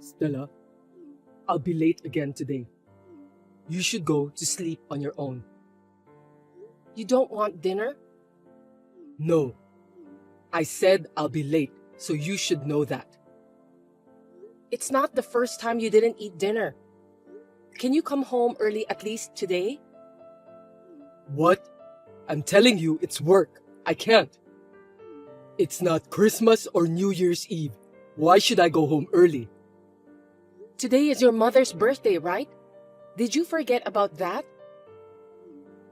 Stella, I'll be late again today. You should go to sleep on your own. You don't want dinner? No. I said I'll be late, so you should know that. It's not the first time you didn't eat dinner. Can you come home early at least today? What? I'm telling you, it's work. I can't. It's not Christmas or New Year's Eve. Why should I go home early? Today is your mother's birthday, right? Did you forget about that?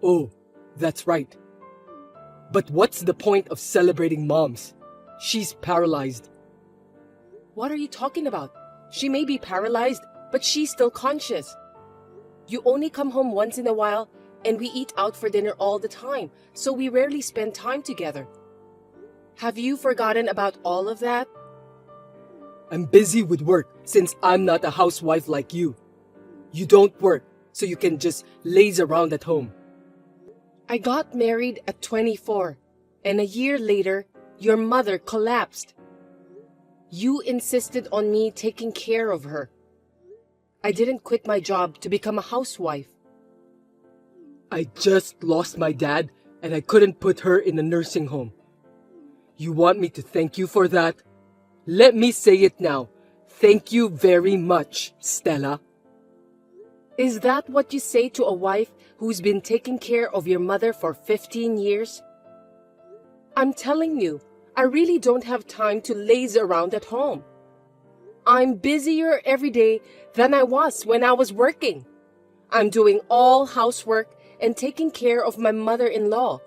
Oh, that's right. But what's the point of celebrating moms? She's paralyzed. What are you talking about? She may be paralyzed, but she's still conscious. You only come home once in a while, and we eat out for dinner all the time, so we rarely spend time together. Have you forgotten about all of that? I'm busy with work since I'm not a housewife like you. You don't work, so you can just laze around at home. I got married at 24, and a year later, your mother collapsed. You insisted on me taking care of her. I didn't quit my job to become a housewife. I just lost my dad and I couldn't put her in a nursing home. You want me to thank you for that? Let me say it now. Thank you very much, Stella. Is that what you say to a wife who's been taking care of your mother for 15 years? I'm telling you, I really don't have time to laze around at home. I'm busier every day than I was when I was working. I'm doing all housework and taking care of my mother-in-law.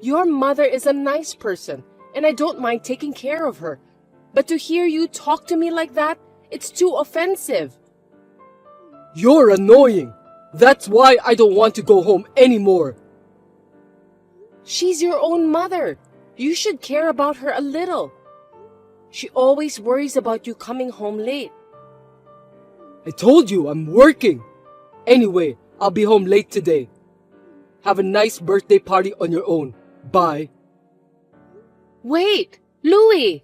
Your mother is a nice person, and I don't mind taking care of her. But to hear you talk to me like that, it's too offensive. You're annoying. That's why I don't want to go home anymore. She's your own mother. You should care about her a little. She always worries about you coming home late. I told you I'm working. Anyway, I'll be home late today. Have a nice birthday party on your own. Bye. Wait, Louie!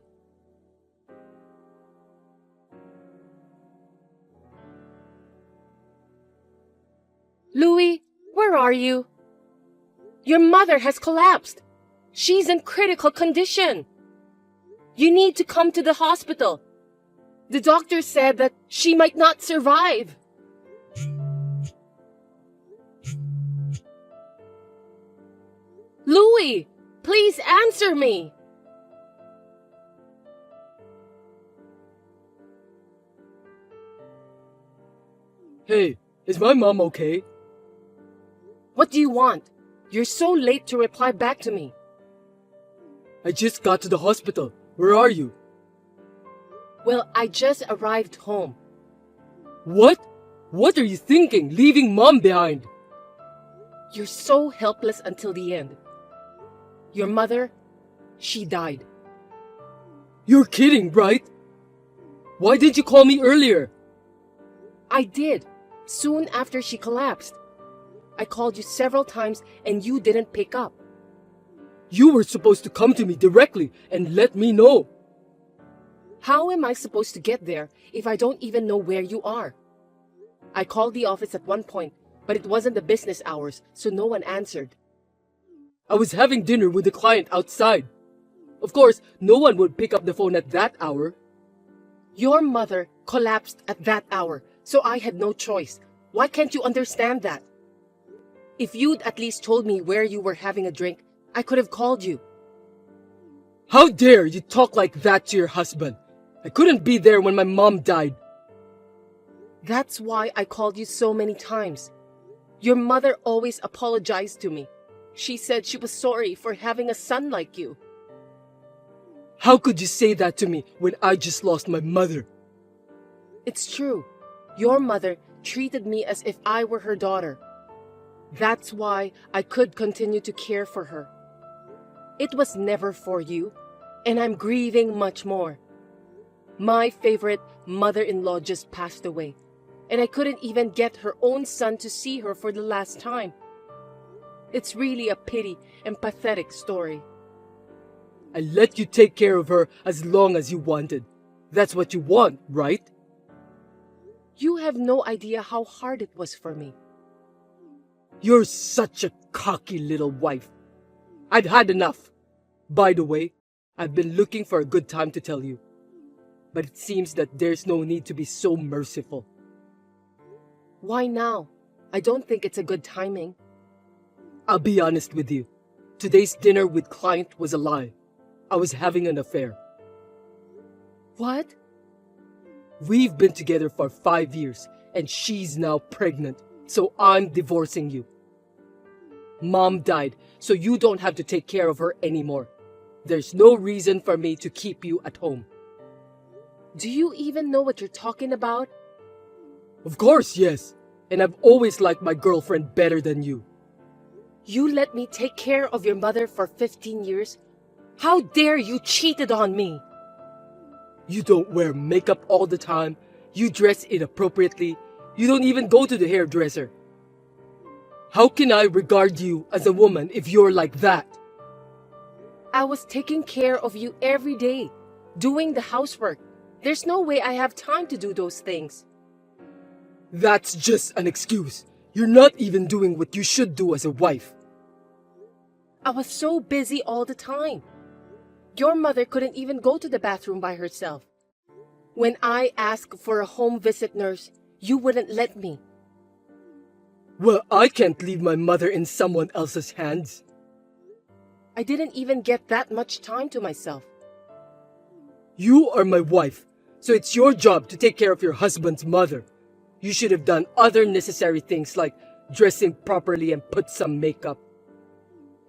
Louie, where are you? Your mother has collapsed. She's in critical condition. You need to come to the hospital. The doctor said that she might not survive. Louie, please answer me. Hey, is my mom okay? What do you want? You're so late to reply back to me. I just got to the hospital. Where are you? Well, I just arrived home. What? What are you thinking, leaving mom behind? You're so helpless until the end. Your mother, she died. You're kidding, right? Why didn't you call me earlier? I did, soon after she collapsed. I called you several times and you didn't pick up. You were supposed to come to me directly and let me know. How am I supposed to get there if I don't even know where you are? I called the office at one point, but it wasn't the business hours, so no one answered. I was having dinner with a client outside. Of course, no one would pick up the phone at that hour. Your mother collapsed at that hour, so I had no choice. Why can't you understand that? If you'd at least told me where you were having a drink, I could have called you. How dare you talk like that to your husband? I couldn't be there when my mom died. That's why I called you so many times. Your mother always apologized to me. She said she was sorry for having a son like you. How could you say that to me when I just lost my mother? It's true. Your mother treated me as if I were her daughter. That's why I could continue to care for her. It was never for you, and I'm grieving much more. My favorite mother-in-law just passed away, and I couldn't even get her own son to see her for the last time. It's really a pity and pathetic story. I let you take care of her as long as you wanted. That's what you want, right? You have no idea how hard it was for me. You're such a cocky little wife. I'd had enough. By the way, I've been looking for a good time to tell you. But it seems that there's no need to be so merciful. Why now? I don't think it's a good timing. I'll be honest with you. Today's dinner with client was a lie. I was having an affair. What? We've been together for 5 years, and she's now pregnant, so I'm divorcing you. Mom died, so you don't have to take care of her anymore. There's no reason for me to keep you at home. Do you even know what you're talking about? Of course, yes. And I've always liked my girlfriend better than you. You let me take care of your mother for 15 years? How dare you cheated on me? You don't wear makeup all the time. You dress inappropriately. You don't even go to the hairdresser. How can I regard you as a woman if you're like that? I was taking care of you every day, doing the housework. There's no way I have time to do those things. That's just an excuse. You're not even doing what you should do as a wife. I was so busy all the time. Your mother couldn't even go to the bathroom by herself. When I asked for a home visit nurse, you wouldn't let me. Well, I can't leave my mother in someone else's hands. I didn't even get that much time to myself. You are my wife, so it's your job to take care of your husband's mother. You should have done other necessary things like dressing properly and put some makeup.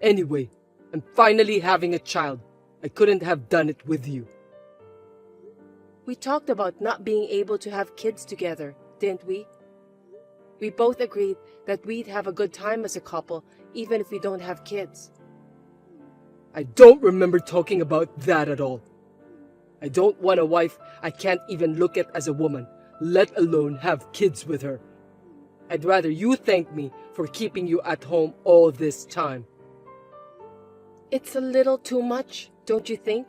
Anyway, I'm finally having a child. I couldn't have done it with you. We talked about not being able to have kids together, didn't we? We both agreed that we'd have a good time as a couple, even if we don't have kids. I don't remember talking about that at all. I don't want a wife I can't even look at as a woman, let alone have kids with her. I'd rather you thank me for keeping you at home all this time. It's a little too much, don't you think?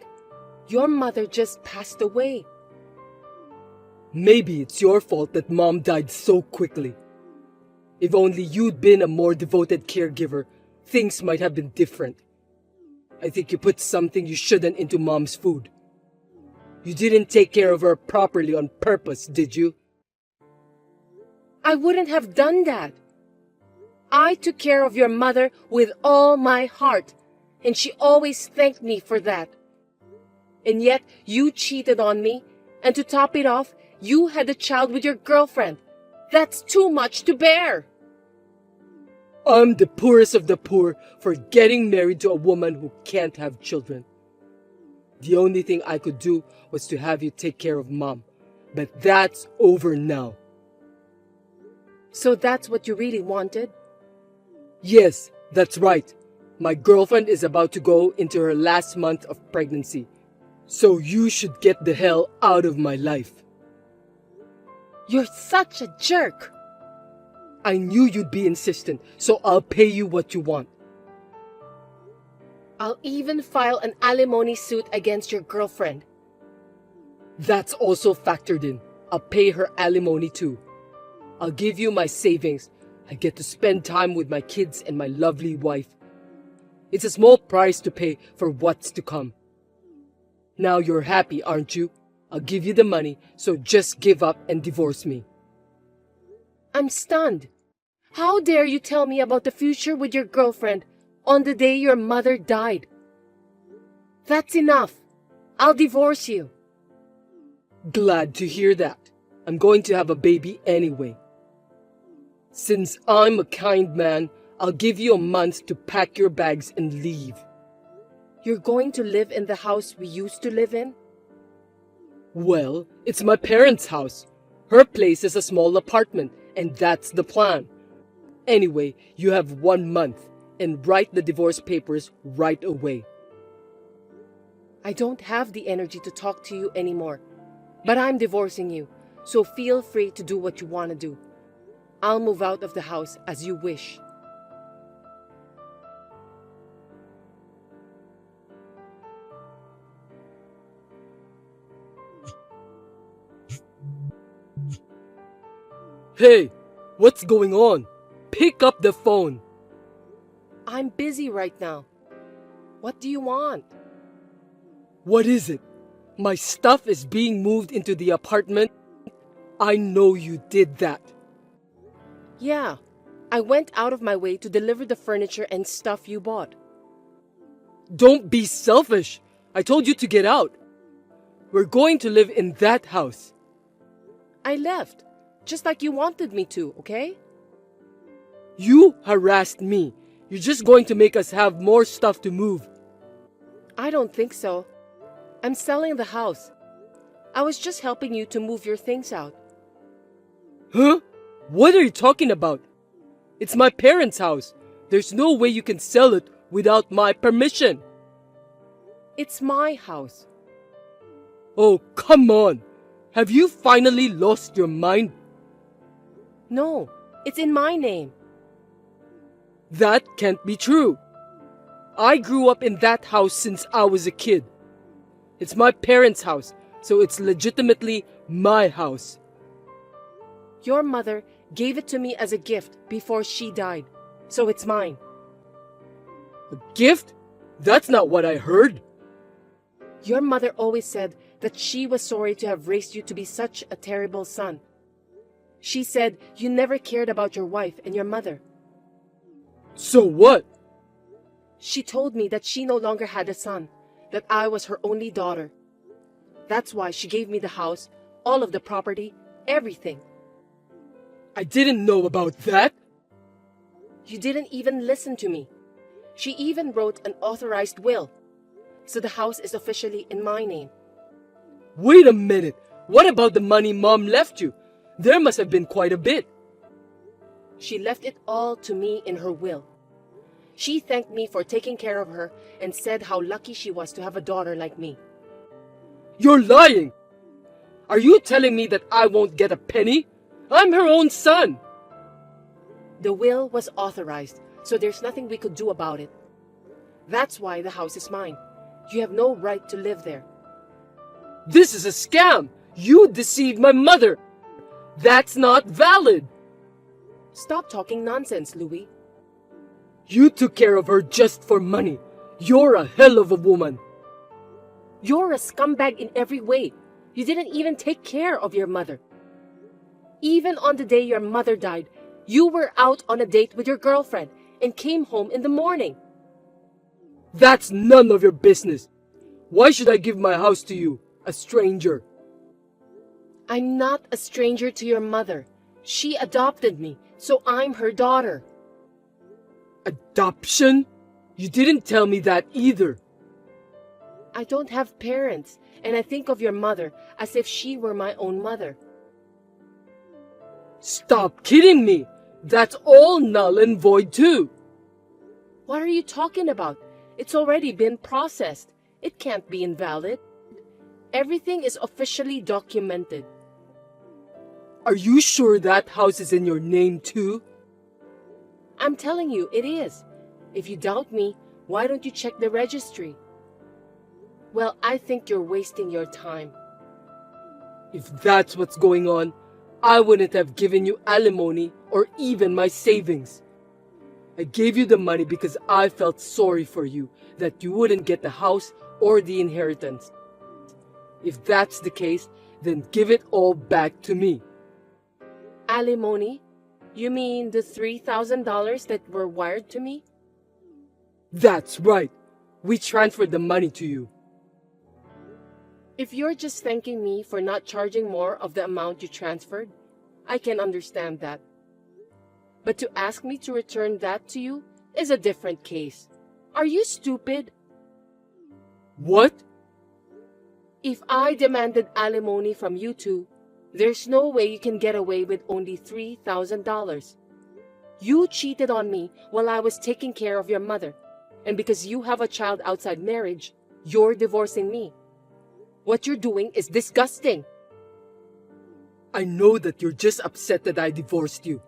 Your mother just passed away. Maybe it's your fault that Mom died so quickly. If only you'd been a more devoted caregiver, things might have been different. I think you put something you shouldn't into Mom's food. You didn't take care of her properly on purpose, did you? I wouldn't have done that. I took care of your mother with all my heart, and she always thanked me for that. And yet you cheated on me, and to top it off, you had a child with your girlfriend. That's too much to bear. I'm the poorest of the poor for getting married to a woman who can't have children. The only thing I could do was to have you take care of Mom, but that's over now. So that's what you really wanted? Yes, that's right. My girlfriend is about to go into her last month of pregnancy, so you should get the hell out of my life. You're such a jerk. I knew you'd be insistent, so I'll pay you what you want. I'll even file an alimony suit against your girlfriend. That's also factored in. I'll pay her alimony too. I'll give you my savings. I get to spend time with my kids and my lovely wife. It's a small price to pay for what's to come. Now you're happy, aren't you? I'll give you the money, so just give up and divorce me. I'm stunned. How dare you tell me about the future with your girlfriend on the day your mother died? That's enough. I'll divorce you. Glad to hear that. I'm going to have a baby anyway. Since I'm a kind man, I'll give you a month to pack your bags and leave. You're going to live in the house we used to live in? Well, it's my parents' house. Her place is a small apartment, and that's the plan. Anyway, you have 1 month, and write the divorce papers right away. I don't have the energy to talk to you anymore, but I'm divorcing you, so feel free to do what you want to do. I'll move out of the house as you wish. Hey, what's going on? Pick up the phone. I'm busy right now. What do you want? What is it? My stuff is being moved into the apartment. I know you did that. Yeah, I went out of my way to deliver the furniture and stuff you bought. Don't be selfish. I told you to get out. We're going to live in that house. I left, just like you wanted me to, okay? You harassed me. You're just going to make us have more stuff to move. I don't think so. I'm selling the house. I was just helping you to move your things out. Huh? What are you talking about? It's my parents' house. There's no way you can sell it without my permission. It's my house. Oh, come on. Have you finally lost your mind? No, it's in my name. That can't be true. I grew up in that house since I was a kid. It's my parents' house, so it's legitimately my house. Your mother gave it to me as a gift before she died, so it's mine. A gift? That's not what I heard. Your mother always said that she was sorry to have raised you to be such a terrible son. She said you never cared about your wife and your mother. So what? She told me that she no longer had a son, that I was her only daughter. That's why she gave me the house, all of the property, everything. I didn't know about that. You didn't even listen to me. She even wrote an authorized will. So the house is officially in my name. Wait a minute. What about the money Mom left you? There must have been quite a bit. She left it all to me in her will. She thanked me for taking care of her and said how lucky she was to have a daughter like me. You're lying. Are you telling me that I won't get a penny? I'm her own son. The will was authorized, so there's nothing we could do about it. That's why the house is mine. You have no right to live there. This is a scam. You deceived my mother. That's not valid. Stop talking nonsense, Louis. You took care of her just for money. You're a hell of a woman. You're a scumbag in every way. You didn't even take care of your mother. Even on the day your mother died, you were out on a date with your girlfriend and came home in the morning. That's none of your business. Why should I give my house to you, a stranger? I'm not a stranger to your mother. She adopted me, so I'm her daughter. Adoption? You didn't tell me that either. I don't have parents, and I think of your mother as if she were my own mother. Stop kidding me. That's all null and void too. What are you talking about? It's already been processed. It can't be invalid. Everything is officially documented. Are you sure that house is in your name too? I'm telling you, it is. If you doubt me, why don't you check the registry? Well, I think you're wasting your time. If that's what's going on, I wouldn't have given you alimony or even my savings. I gave you the money because I felt sorry for you, that you wouldn't get the house or the inheritance. If that's the case, then give it all back to me. Alimony? You mean the $3,000 that were wired to me? That's right. We transferred the money to you. If you're just thanking me for not charging more of the amount you transferred, I can understand that. But to ask me to return that to you is a different case. Are you stupid? What? If I demanded alimony from you two, there's no way you can get away with only $3,000. You cheated on me while I was taking care of your mother, and because you have a child outside marriage, you're divorcing me. What you're doing is disgusting. I know that you're just upset that I divorced you.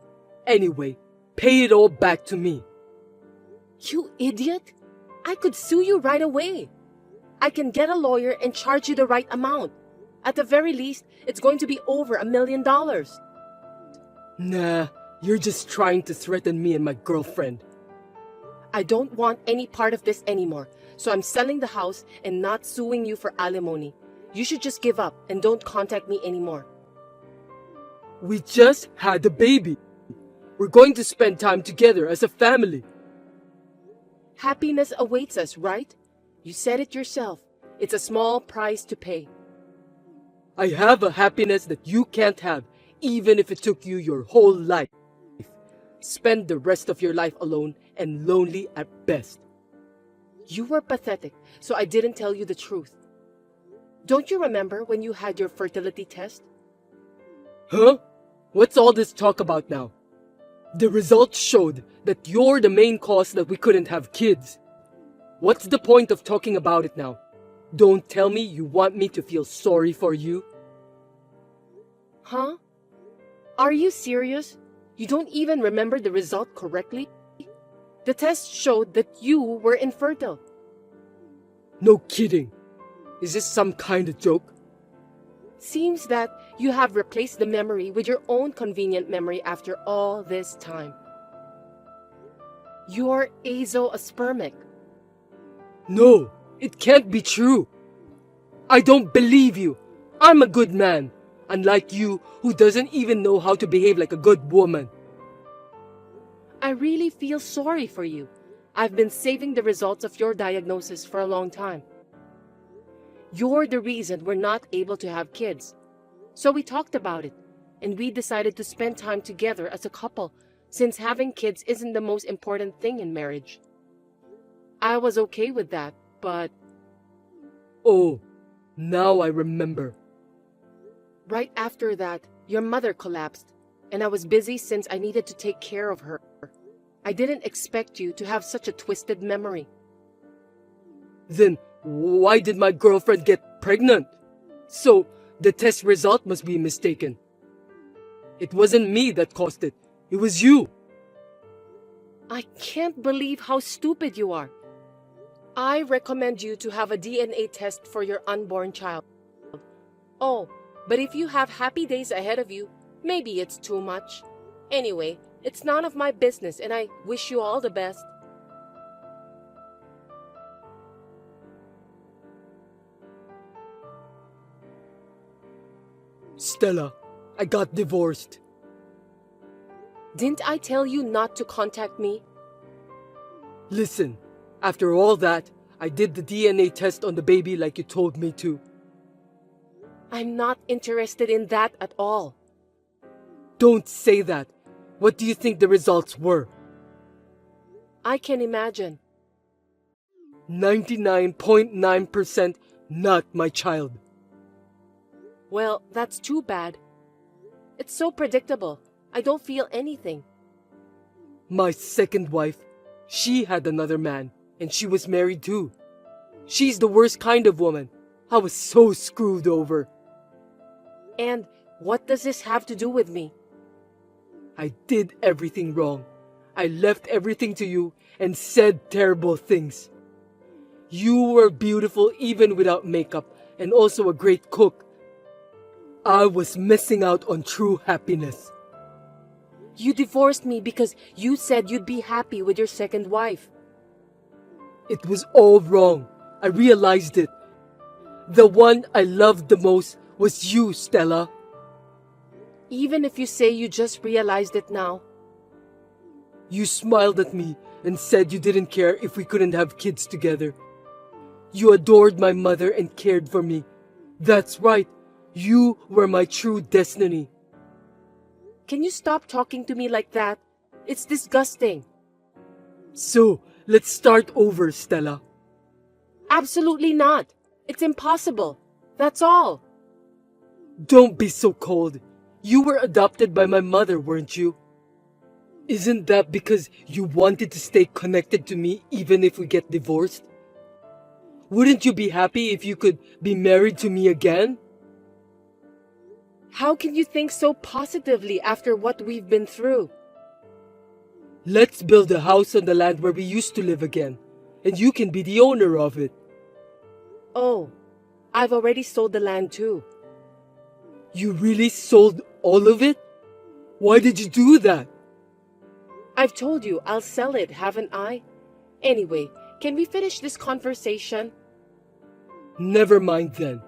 Anyway, pay it all back to me. You idiot! I could sue you right away. I can get a lawyer and charge you the right amount. At the very least, it's going to be over $1 million. Nah, you're just trying to threaten me and my girlfriend. I don't want any part of this anymore, so I'm selling the house and not suing you for alimony. You should just give up and don't contact me anymore. We just had a baby. We're going to spend time together as a family. Happiness awaits us, right? You said it yourself. It's a small price to pay. I have a happiness that you can't have, even if it took you your whole life. Spend the rest of your life alone and lonely at best. You were pathetic, so I didn't tell you the truth. Don't you remember when you had your fertility test? Huh? What's all this talk about now? The results showed that you're the main cause that we couldn't have kids. What's the point of talking about it now? Don't tell me you want me to feel sorry for you. Huh? Are you serious? You don't even remember the result correctly? The test showed that you were infertile. No kidding. Is this some kind of joke? Seems that you have replaced the memory with your own convenient memory after all this time. You're azoospermic. No, it can't be true. I don't believe you. I'm a good man, unlike you who doesn't even know how to behave like a good woman. I really feel sorry for you. I've been saving the results of your diagnosis for a long time. You're the reason we're not able to have kids. So we talked about it, and we decided to spend time together as a couple, since having kids isn't the most important thing in marriage. I was okay with that, but... Oh, now I remember. Right after that, your mother collapsed, and I was busy since I needed to take care of her. I didn't expect you to have such a twisted memory. Then why did my girlfriend get pregnant? So the test result must be mistaken. It wasn't me that caused it. It was you. I can't believe how stupid you are. I recommend you to have a DNA test for your unborn child. Oh, but if you have happy days ahead of you, maybe it's too much. Anyway, it's none of my business, and I wish you all the best. Stella, I got divorced. Didn't I tell you not to contact me? Listen, after all that, I did the DNA test on the baby like you told me to. I'm not interested in that at all. Don't say that. What do you think the results were? I can imagine. 99.9% not my child. Well, that's too bad. It's so predictable. I don't feel anything. My second wife, she had another man, and she was married too. She's the worst kind of woman. I was so screwed over. And what does this have to do with me? I did everything wrong. I left everything to you and said terrible things. You were beautiful even without makeup and also a great cook. I was missing out on true happiness. You divorced me because you said you'd be happy with your second wife. It was all wrong. I realized it. The one I loved the most was you, Stella. Even if you say you just realized it now. You smiled at me and said you didn't care if we couldn't have kids together. You adored my mother and cared for me. That's right. You were my true destiny. Can you stop talking to me like that? It's disgusting. So, let's start over, Stella. Absolutely not. It's impossible. That's all. Don't be so cold. You were adopted by my mother, weren't you? Isn't that because you wanted to stay connected to me even if we get divorced? Wouldn't you be happy if you could be married to me again? How can you think so positively after what we've been through? Let's build a house on the land where we used to live again, and you can be the owner of it. Oh, I've already sold the land too. You really sold all of it? Why did you do that? I've told you I'll sell it, haven't I? Anyway, can we finish this conversation? Never mind then.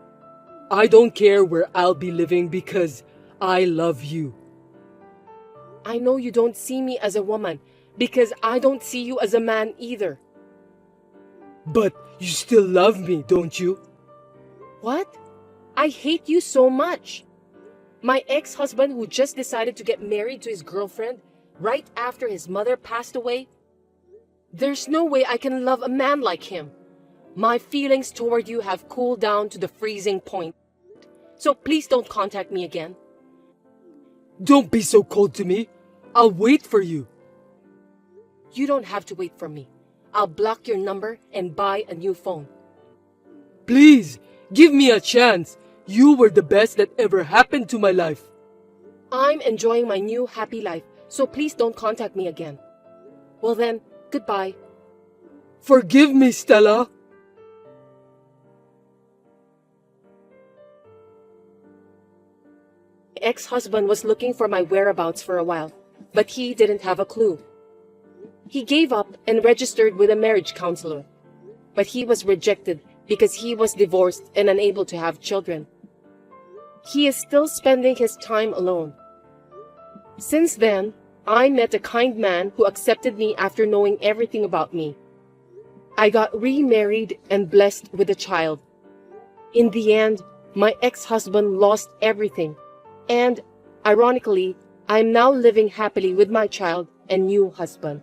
I don't care where I'll be living because I love you. I know you don't see me as a woman because I don't see you as a man either. But you still love me, don't you? What? I hate you so much. My ex-husband who just decided to get married to his girlfriend right after his mother passed away? There's no way I can love a man like him. My feelings toward you have cooled down to the freezing point. So please don't contact me again. Don't be so cold to me. I'll wait for you. You don't have to wait for me. I'll block your number and buy a new phone. Please, give me a chance. You were the best that ever happened to my life. I'm enjoying my new happy life, so please don't contact me again. Well then, goodbye. Forgive me, Stella. My ex-husband was looking for my whereabouts for a while, but he didn't have a clue. He gave up and registered with a marriage counselor, but he was rejected because he was divorced and unable to have children. He is still spending his time alone. Since then, I met a kind man who accepted me after knowing everything about me. I got remarried and blessed with a child. In the end, my ex-husband lost everything, and, ironically, I'm now living happily with my child and new husband.